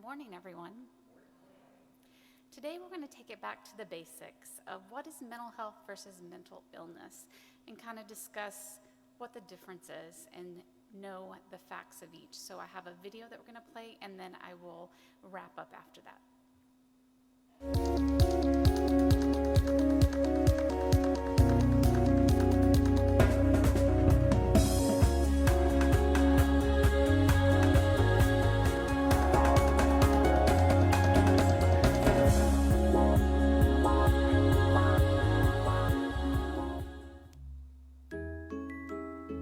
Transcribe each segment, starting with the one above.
morning, everyone. Today we're going to take it back to the basics of what is mental health versus mental illness and kind of discuss what the difference is and know the facts of each. So I have a video that we're going to play and then I will wrap up after that.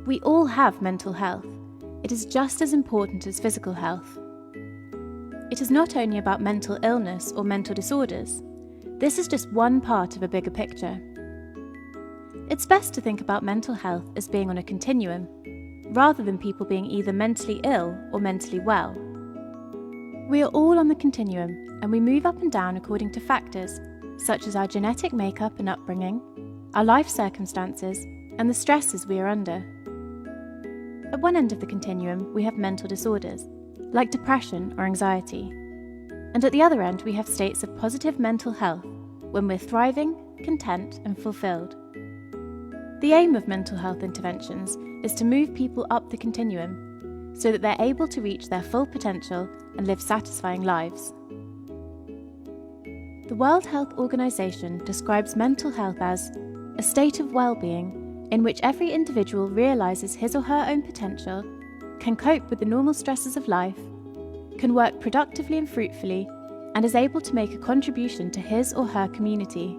We all have mental health. It is just as important as physical health. It is not only about mental illness or mental disorders. This is just one part of a bigger picture. It's best to think about mental health as being on a continuum, rather than people being either mentally ill or mentally well. We are all on the continuum, and we move up and down according to factors such as our genetic makeup and upbringing, our life circumstances, and the stresses we are under. At one end of the continuum, we have mental disorders, like depression or anxiety. And at the other end, we have states of positive mental health, when we're thriving, content, and fulfilled. The aim of mental health interventions is to move people up the continuum, so that they're able to reach their full potential and live satisfying lives. The World Health Organization describes mental health as a state of well-being in which every individual realizes his or her own potential, can cope with the normal stresses of life, can work productively and fruitfully, and is able to make a contribution to his or her community.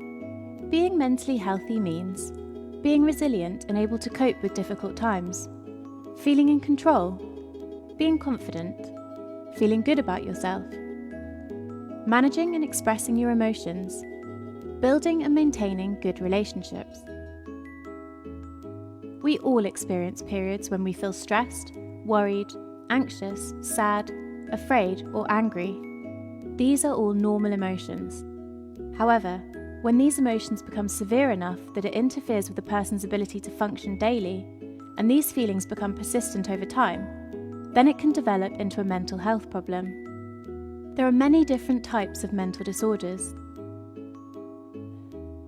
Being mentally healthy means being resilient and able to cope with difficult times, feeling in control, being confident, feeling good about yourself, managing and expressing your emotions, building and maintaining good relationships. We all experience periods when we feel stressed, worried, anxious, sad, afraid, or angry. These are all normal emotions. However, when these emotions become severe enough that it interferes with a person's ability to function daily, and these feelings become persistent over time, then it can develop into a mental health problem. There are many different types of mental disorders.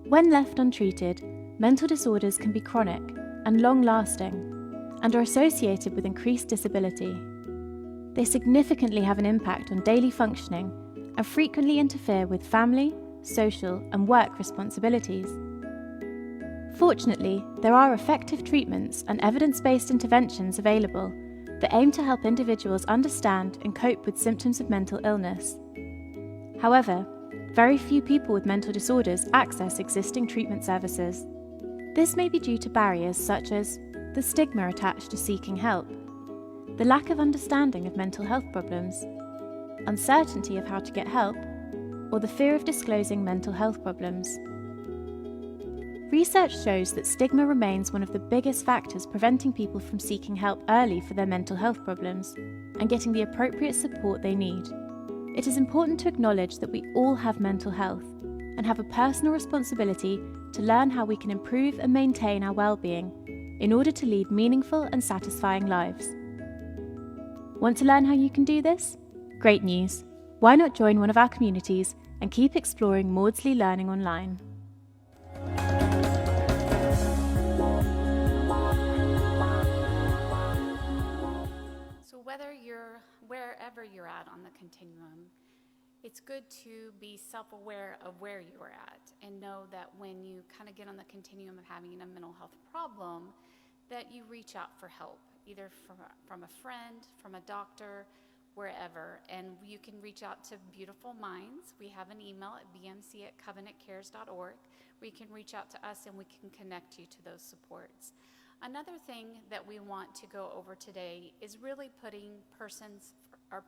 When left untreated, mental disorders can be chronic and long-lasting, and are associated with increased disability. They significantly have an impact on daily functioning and frequently interfere with family, social, and work responsibilities. Fortunately, there are effective treatments and evidence-based interventions available that aim to help individuals understand and cope with symptoms of mental illness. However, very few people with mental disorders access existing treatment services. This may be due to barriers such as the stigma attached to seeking help, the lack of understanding of mental health problems, uncertainty of how to get help, or the fear of disclosing mental health problems. Research shows that stigma remains one of the biggest factors preventing people from seeking help early for their mental health problems and getting the appropriate support they need. It is important to acknowledge that we all have mental health and have a personal responsibility to learn how we can improve and maintain our well-being in order to lead meaningful and satisfying lives. Want to learn how you can do this? Great news! Why not join one of our communities and keep exploring Maudsley Learning Online? So wherever you're at on the continuum, it's good to be self-aware of where you are at and know that when you kind of get on the continuum of having a mental health problem, that you reach out for help, either from a friend, from a doctor, wherever. And you can reach out to Beautiful Minds. We have an email at bmc@covenantcares.org where you can reach out to us and we can connect you to those supports. Another thing that we want to go over today is really putting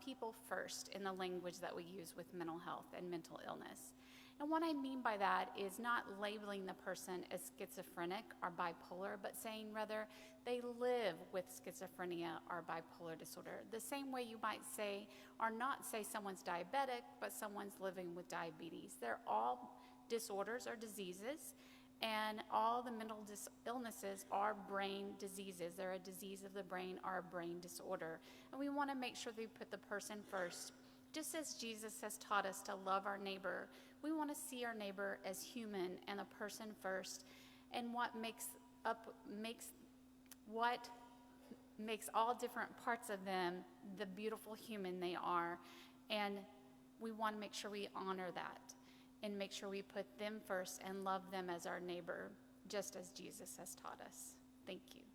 people first in the language that we use with mental health and mental illness. And what I mean by that is not labeling the person as schizophrenic or bipolar, but saying rather they live with schizophrenia or bipolar disorder. The same way you might say, or not say someone's diabetic, but someone's living with diabetes. They're all disorders or diseases, and all the mental illnesses are brain diseases. They're a disease of the brain or a brain disorder. And we want to make sure that we put the person first Just as Jesus has taught us to love our neighbor, we want to see our neighbor as human and a person first, and what makes all different parts of them the beautiful human they are. And we want to make sure we honor that and make sure we put them first and love them as our neighbor, just as Jesus has taught us. Thank you.